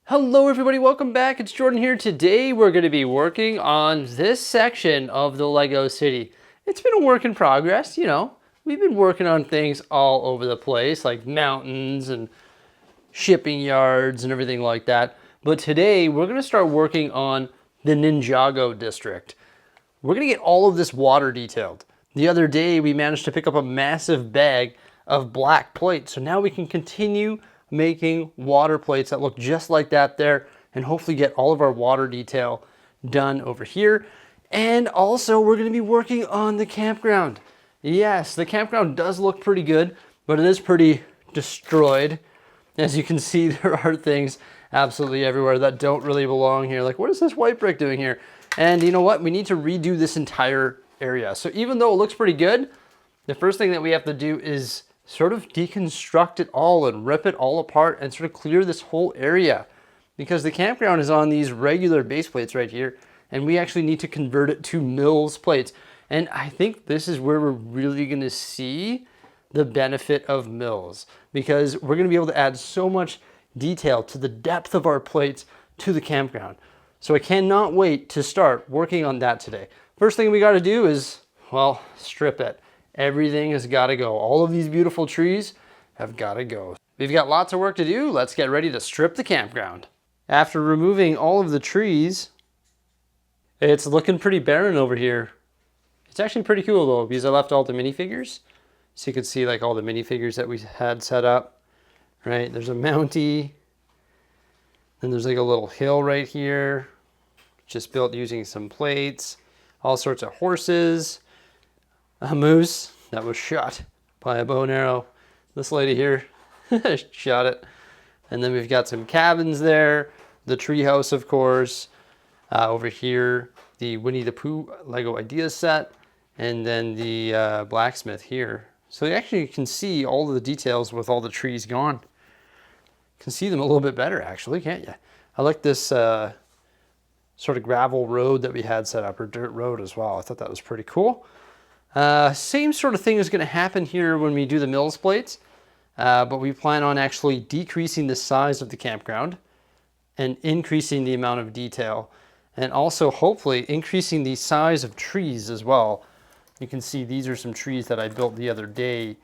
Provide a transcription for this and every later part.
Hello everybody, welcome back. It's Jordan here. Today we're going to be working on this section of the Lego City. It's been a work in progress, We've been working on things all over the place, like mountains and shipping yards and everything like that. But today we're going to start working on the Ninjago District. We're going to get all of this water detailed. The other day we managed to pick up a massive bag of black plates, so now we can continue making water plates that look just like that there, and hopefully get all of our water detail done over here. And also we're going to be working on the campground. Yes, the campground does look pretty good, but it is pretty destroyed. As you can see, there are things absolutely everywhere that don't really belong here. Like, what is this white brick doing here? And you know what? We need to redo this entire area. So even though it looks pretty good, the first thing that we have to do is sort of deconstruct it all and rip it all apart and sort of clear this whole area, because the campground is on these regular base plates right here, and we actually need to convert it to MILS plates. And I think this is where we're really going to see the benefit of MILS, because we're going to be able to add so much detail to the depth of our plates to the campground. So I cannot wait to start working on that today. First thing we got to do is, well, strip it. Everything has got to go. All of these beautiful trees have got to go. We've got lots of work to do. Let's get ready to strip the campground. After removing all of the trees, it's looking pretty barren over here. It's actually pretty cool though, because I left all the minifigures. So you can see like all the minifigures that we had set up, right? There's a Mountie. Then there's like a little hill right here, just built using some plates, all sorts of horses. A moose that was shot by a bow and arrow. This lady here shot it. And then we've got some cabins there. The treehouse, of course. Over here, the Winnie the Pooh Lego Ideas set. And then the blacksmith here. So you actually can see all of the details with all the trees gone. You can see them a little bit better, actually, can't you? I like this sort of gravel road that we had set up, or dirt road as well. I thought that was pretty cool. Same sort of thing is going to happen here when we do the MILS plates, but we plan on actually decreasing the size of the campground and increasing the amount of detail, and also hopefully increasing the size of trees as well. You can see these are some trees that I built the other day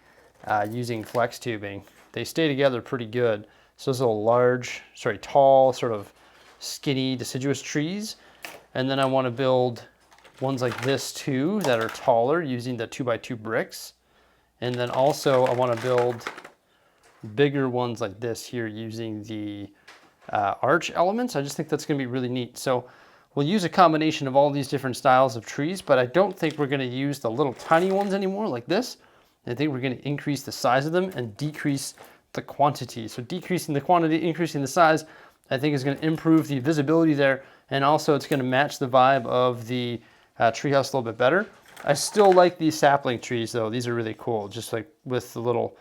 using flex tubing. They stay together pretty good. So those are tall, sort of skinny deciduous trees. And then I want to build ones like this too that are taller using the 2x2 bricks. And then also I want to build bigger ones like this here using the arch elements. I just think that's going to be really neat. So we'll use a combination of all these different styles of trees, but I don't think we're going to use the little tiny ones anymore like this. I think we're going to increase the size of them and decrease the quantity. So decreasing the quantity, increasing the size, I think is going to improve the visibility there. And also it's going to match the vibe of the treehouse a little bit better. I still like these sapling trees though. These are really cool, just like with the little,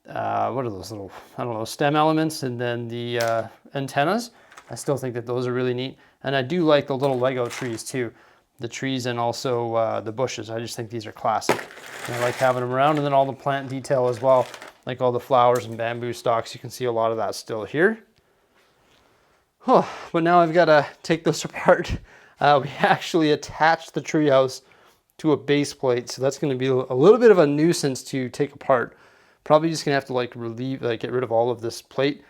what are those little, I don't know, stem elements, and then the antennas. I still think that those are really neat. And I do like the little Lego trees too. The trees and also the bushes. I just think these are classic. And I like having them around, and then all the plant detail as well, like all the flowers and bamboo stalks. You can see a lot of that still here. Oh, but now I've got to take this apart. We actually attached the treehouse to a base plate, so that's going to be a little bit of a nuisance to take apart. Probably just going to have to get rid of all of this plate,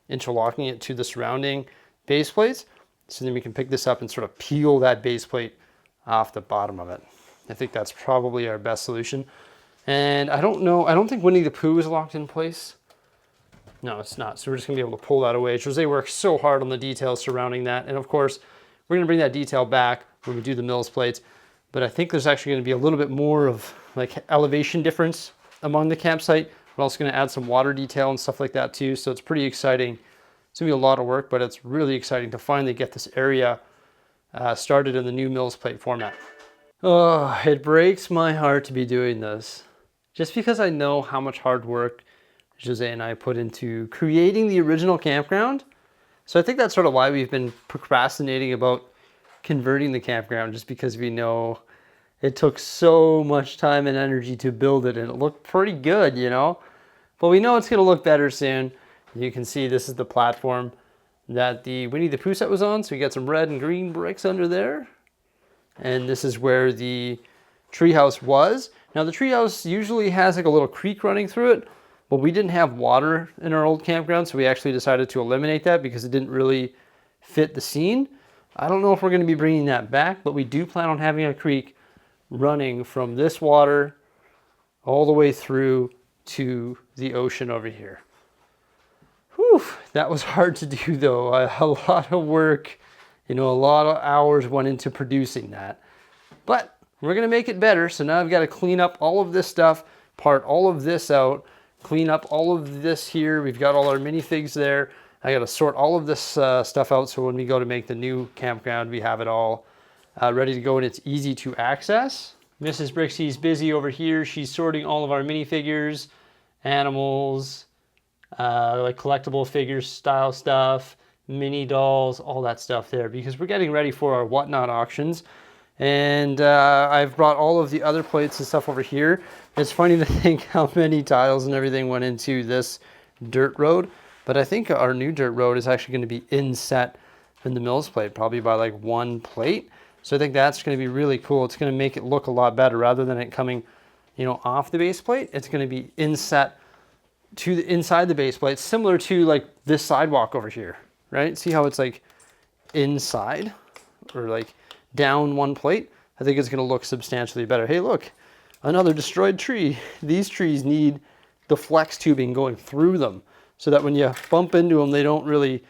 interlocking it to the surrounding base plates, so then we can pick this up and sort of peel that base plate off the bottom of it. I think that's probably our best solution. And I don't think Winnie the Pooh is locked in place. No, it's not. So we're just gonna be able to pull that away. Jose worked so hard on the details surrounding that. And of course, we're gonna bring that detail back when we do the MILS plates. But I think there's actually gonna be a little bit more of like elevation difference among the campsite. We're also gonna add some water detail and stuff like that too. So it's pretty exciting. It's gonna be a lot of work, but it's really exciting to finally get this area started in the new MILS plate format. Oh, it breaks my heart to be doing this, just because I know how much hard work Jose and I put into creating the original campground. So I think that's sort of why we've been procrastinating about converting the campground, just because we know it took so much time and energy to build it, and it looked pretty good, But we know it's gonna look better soon. You can see this is the platform that the Winnie the Pooh set was on. So we got some red and green bricks under there. And this is where the treehouse was. Now the treehouse usually has like a little creek running through it, but we didn't have water in our old campground, so we actually decided to eliminate that because it didn't really fit the scene. I don't know if we're going to be bringing that back, but we do plan on having a creek running from this water all the way through to the ocean over here. Whew, that was hard to do though. A lot of work, a lot of hours went into producing that. But we're going to make it better. So now I've got to clean up all of this stuff, part all of this out, clean up all of this here. We've got all our minifigs there. I got to sort all of this stuff out so when we go to make the new campground, we have it all ready to go and it's easy to access. Mrs. Brixie's busy over here. She's sorting all of our minifigures, animals, like collectible figures style stuff, mini dolls, all that stuff there because we're getting ready for our whatnot auctions. And I've brought all of the other plates and stuff over here. It's funny to think how many tiles and everything went into this dirt road, but I think our new dirt road is actually going to be inset in the MILS plate, probably by like one plate. So I think that's going to be really cool. It's going to make it look a lot better rather than it coming, off the base plate. It's going to be inset to the inside the base plate, similar to like this sidewalk over here, right? See how it's like inside or like down one plate? I think it's going to look substantially better. Hey, look, another destroyed tree. These trees need the flex tubing going through them so that when you bump into them, they don't really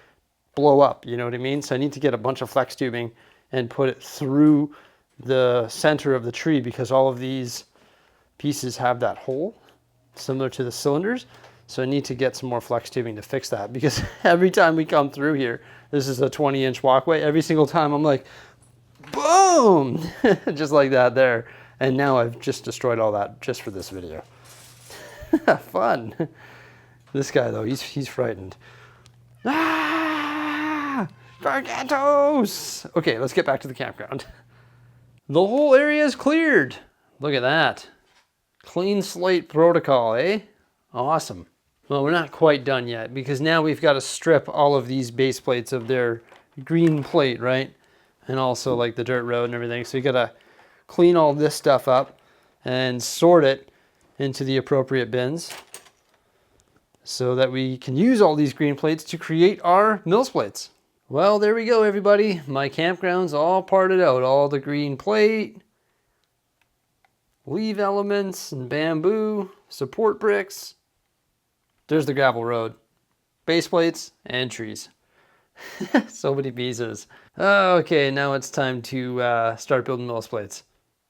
blow up. You know what I mean? So I need to get a bunch of flex tubing and put it through the center of the tree because all of these pieces have that hole similar to the cylinders. So I need to get some more flex tubing to fix that because every time we come through here, this is a 20-inch walkway. Every single time I'm like, boom, just like that there. And now I've just destroyed all that just for this video. Fun. This guy though, he's frightened. Ah, Gargantos. Okay, let's get back to the campground. The whole area is cleared. Look at that. Clean slate protocol, eh? Awesome. Well, we're not quite done yet because now we've got to strip all of these base plates of their green plate, right? And also like the dirt road and everything. So you got to clean all this stuff up and sort it into the appropriate bins so that we can use all these green plates to create our MILS plates. Well, there we go, everybody. My campground's all parted out. All the green plate, leaf elements and bamboo, support bricks. There's the gravel road, base plates and trees. So many pieces. Okay, now it's time to start building MILS plates.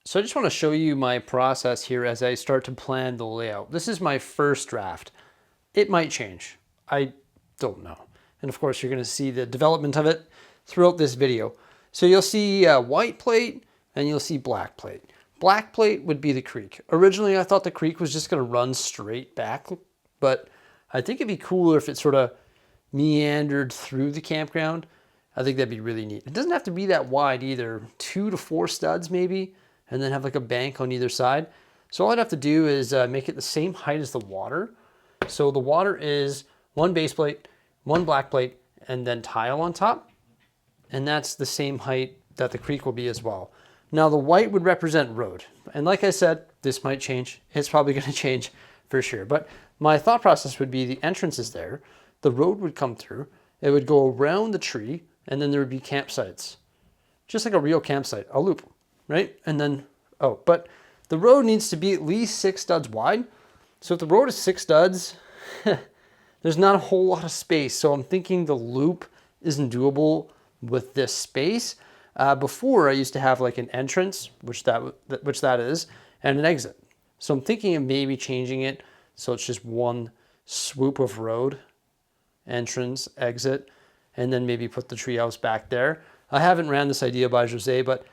So I just want to show you my process here as I start to plan the layout. This is my first draft. It might change. I don't know. And of course, you're going to see the development of it throughout this video. So you'll see white plate and you'll see black plate. Black plate would be the creek. Originally, I thought the creek was just going to run straight back, but I think it'd be cooler if it sort of meandered through the campground. I think that'd be really neat. It doesn't have to be that wide either. 2 to 4 studs maybe, and then have like a bank on either side. So all I'd have to do is make it the same height as the water. So the water is 1 base plate, 1 black plate, and then tile on top. And that's the same height that the creek will be as well. Now the white would represent road. And like I said, this might change. It's probably going to change for sure. But my thought process would be the entrance is there. The road would come through. It would go around the tree. And then there would be campsites. Just like a real campsite. A loop, right? And then, but the road needs to be at least 6 studs wide. So if the road is 6 studs, there's not a whole lot of space. So I'm thinking the loop isn't doable with this space. Before I used to have like an entrance, which that is, and an exit. So I'm thinking of maybe changing it so it's just one swoop of road, entrance, exit, and then maybe put the treehouse back there. I haven't ran this idea by Jose, but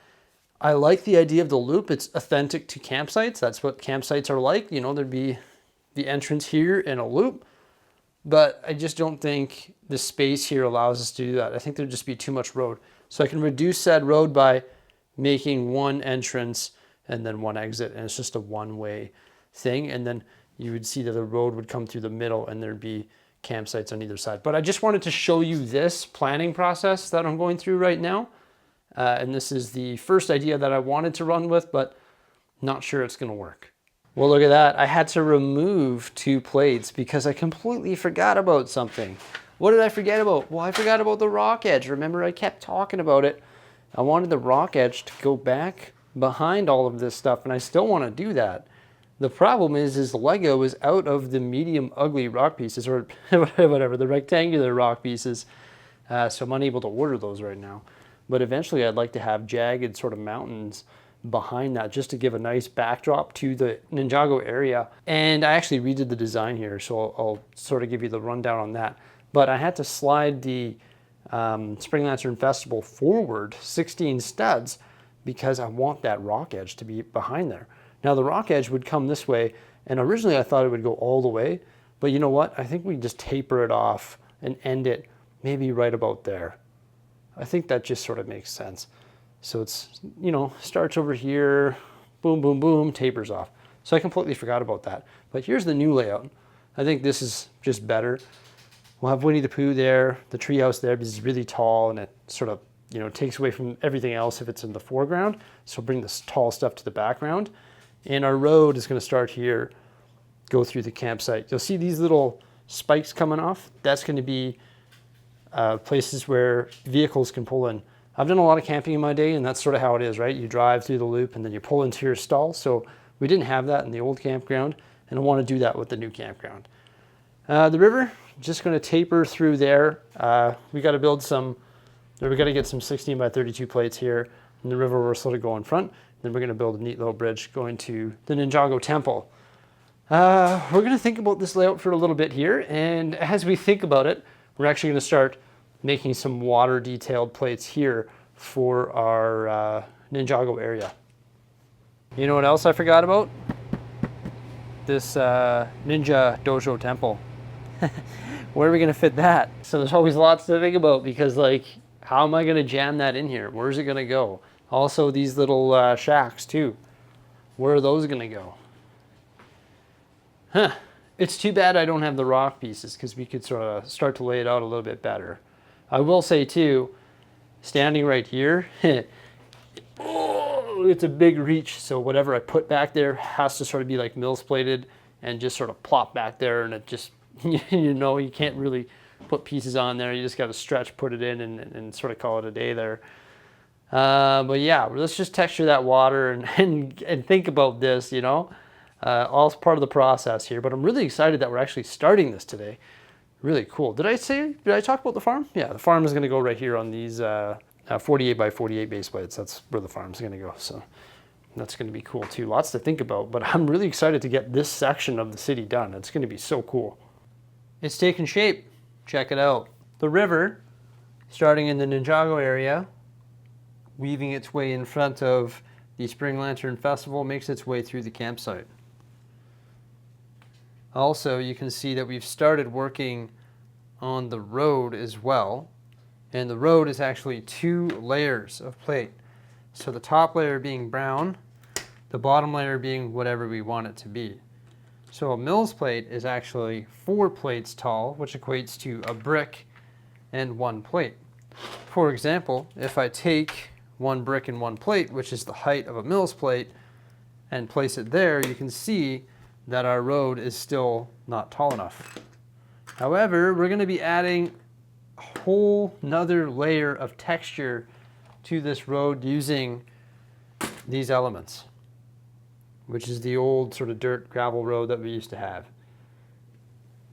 I like the idea of the loop. It's authentic to campsites. That's what campsites are like. You know, there'd be the entrance here and a loop, but I just don't think the space here allows us to do that. I think there'd just be too much road. So I can reduce said road by making 1 entrance and then 1 exit, and it's just a one-way thing. And then you would see that the road would come through the middle and there'd be campsites on either side. But I just wanted to show you this planning process that I'm going through right now. And this is the first idea that I wanted to run with, but not sure it's gonna work. Well, look at that. I had to remove 2 plates because I completely forgot about something. What did I forget about? Well, I forgot about the rock edge. Remember, I kept talking about it. I wanted the rock edge to go back behind all of this stuff, and I still want to do that. The problem is Lego is out of the medium ugly rock pieces, or whatever, the rectangular rock pieces. So I'm unable to order those right now. But eventually I'd like to have jagged sort of mountains behind that just to give a nice backdrop to the Ninjago area. And I actually redid the design here, so I'll sort of give you the rundown on that. But I had to slide the Spring Lantern Festival forward 16 studs because I want that rock edge to be behind there. Now the rock edge would come this way, and originally I thought it would go all the way, but you know what? I think we just taper it off and end it maybe right about there. I think that just sort of makes sense. So it's, you know, starts over here, boom, boom, boom, tapers off. So I completely forgot about that. But here's the new layout. I think this is just better. We'll have Winnie the Pooh there, the treehouse there because it's really tall and it sort of, you know, takes away from everything else if it's in the foreground. So bring this tall stuff to the background. And our road is going to start here, go through the campsite. You'll see these little spikes coming off. That's going to be places where vehicles can pull in. I've done a lot of camping in my day, and that's sort of how it is, right? You drive through the loop and then you pull into your stall. So we didn't have that in the old campground, and I want to do that with the new campground. The river, just going to taper through there. We got to build some, or we got to get some 16 by 32 plates here, and the river will sort of go in front. Then we're going to build a neat little bridge going to the Ninjago Temple. We're going to think about this layout for a little bit here, and as we think about it, we're actually going to start making some water detailed plates here for our Ninjago area. You know what else I forgot about? This Ninja Dojo Temple. Where are we going to fit that? So there's always lots to think about because, like, how am I going to jam that in here? Where's it going to go? Also, these little shacks too. Where are those going to go? Huh. It's too bad I don't have the rock pieces because we could sort of start to lay it out a little bit better. I will say too, standing right here, oh, it's a big reach. So whatever I put back there has to sort of be like MILS plated and just sort of plop back there, and it just, you know, you can't really put pieces on there. You just got to stretch, put it in, and sort of call it a day there. But yeah, let's just texture that water and think about this, you know, all part of the process here. But I'm really excited that we're actually starting this today. Really cool. Did I talk about the farm? Yeah, the farm is going to go right here on these 48 by 48 base plates. That's where the farm's going to go. So that's going to be cool too. Lots to think about, but I'm really excited to get this section of the city done. It's going to be so cool. It's taking shape. Check it out. The river, starting in the Ninjago area, weaving its way in front of the Spring Lantern Festival, makes its way through the campsite. Also, you can see that we've started working on the road as well. And the road is actually 2 layers of plate. So the top layer being brown, the bottom layer being whatever we want it to be. So a MILS plate is actually 4 plates tall, which equates to a brick and 1 plate. For example, if I take 1 brick and 1 plate, which is the height of a MILS plate, and place it there, you can see that our road is still not tall enough. However, we're going to be adding a whole nother layer of texture to this road using these elements, which is the old sort of dirt gravel road that we used to have.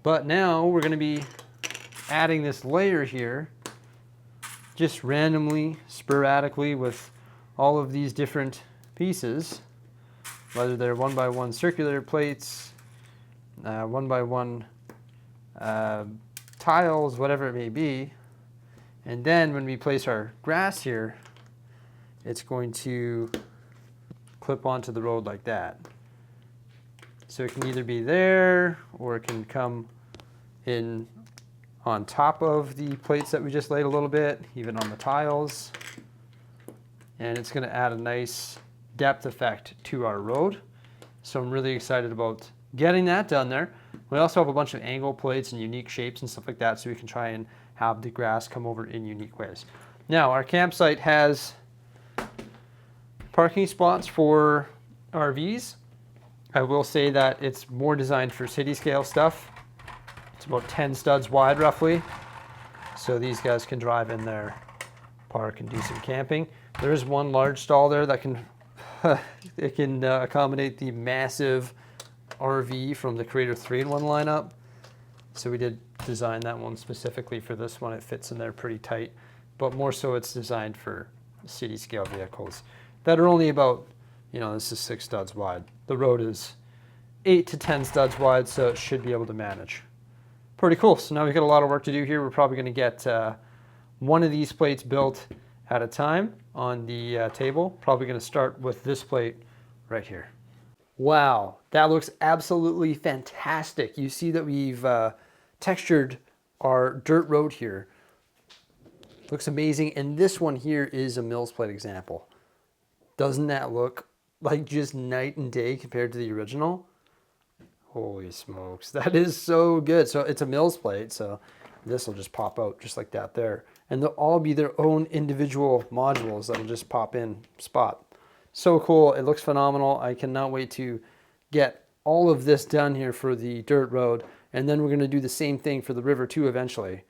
But now we're going to be adding this layer here just randomly, sporadically, with all of these different pieces, whether they're 1x1 circular plates, 1x1 tiles, whatever it may be. And then when we place our grass here, it's going to clip onto the road like that. So it can either be there, or it can come in on top of the plates that we just laid a little bit, even on the tiles. And it's going to add a nice depth effect to our road. So I'm really excited about getting that done there. We also have a bunch of angle plates and unique shapes and stuff like that, so we can try and have the grass come over in unique ways. Now, our campsite has parking spots for RVs. I will say that it's more designed for city scale stuff. It's about 10 studs wide roughly. So these guys can drive in there, park and do some camping. There is one large stall there that can it can accommodate the massive RV from the Creator 3-in-1 lineup. So we did design that one specifically for this one. It fits in there pretty tight, but more so it's designed for city scale vehicles that are only about, you know, this is 6 studs wide. The road is 8 to 10 studs wide, so it should be able to manage. Pretty cool. So now we've got a lot of work to do here. We're probably going to get one of these plates built at a time on the table. Probably going to start with this plate right here. Wow, that looks absolutely fantastic. You see that we've textured our dirt road here. Looks amazing. And this one here is a MILS plate example. Doesn't that look like just night and day compared to the original? Holy smokes, that is so good. So it's a MILS plate, so this will just pop out just like that there. And they'll all be their own individual modules that'll just pop in spot. So cool, it looks phenomenal. I cannot wait to get all of this done here for the dirt road. And then we're gonna do the same thing for the river too eventually.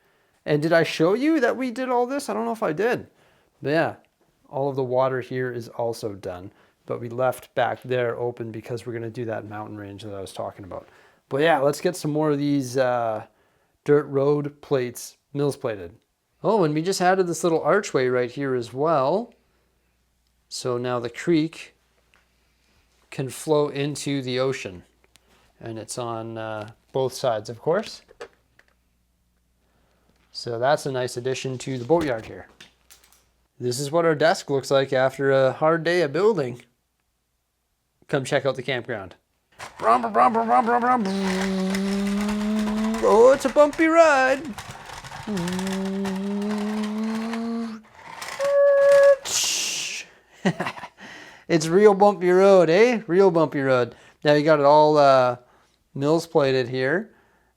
And did I show you that we did all this? I don't know if I did. But yeah, all of the water here is also done. But we left back there open because we're gonna do that mountain range that I was talking about. But yeah, let's get some more of these dirt road plates MILS plated. Oh, and we just added this little archway right here as well. So now the creek can flow into the ocean. And it's on both sides, of course. So that's a nice addition to the boatyard here. This is what our desk looks like after a hard day of building. Come check out the campground. Oh, it's a bumpy ride. It's real bumpy road, eh? Real bumpy road. Now you got it all MILS plated here.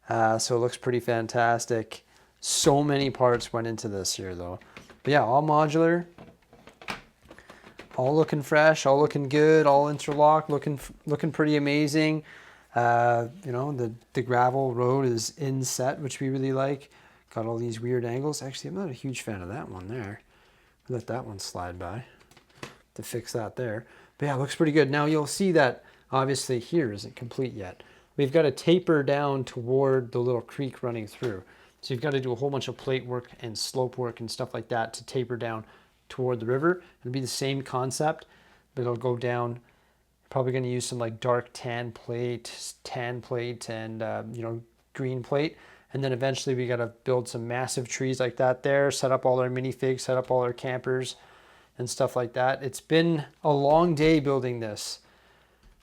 So it looks pretty fantastic. So many parts went into this here though. But yeah, all modular. All looking fresh, all looking good, all interlocked, looking pretty amazing. You know, the gravel road is inset, which we really like. Got all these weird angles. Actually, I'm not a huge fan of that one there. Let that one slide by to fix that there. But yeah, it looks pretty good. Now you'll see that obviously here isn't complete yet. We've got to taper down toward the little creek running through. So you've got to do a whole bunch of plate work and slope work and stuff like that to taper down toward the river. It'll be the same concept, but it'll go down. Probably going to use some like dark tan plate, and you know, green plate. And then eventually we got to build some massive trees like that there, set up all our minifigs, set up all our campers and stuff like that. It's been a long day building this.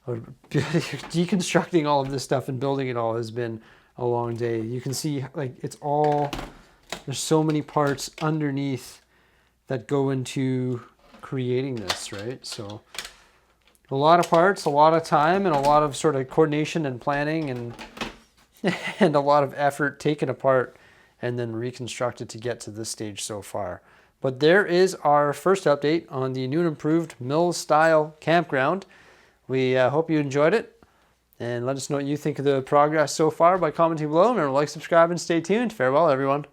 Deconstructing all of this stuff and building it all has been a long day. You can see like it's all, there's so many parts underneath that go into creating this, right? So a lot of parts, a lot of time, and a lot of sort of coordination and planning and and a lot of effort taken apart and then reconstructed to get to this stage so far. But there is our first update on the new and improved MILS style campground. We hope you enjoyed it, and let us know what you think of the progress so far by commenting below, and like, subscribe, and stay tuned. Farewell, everyone.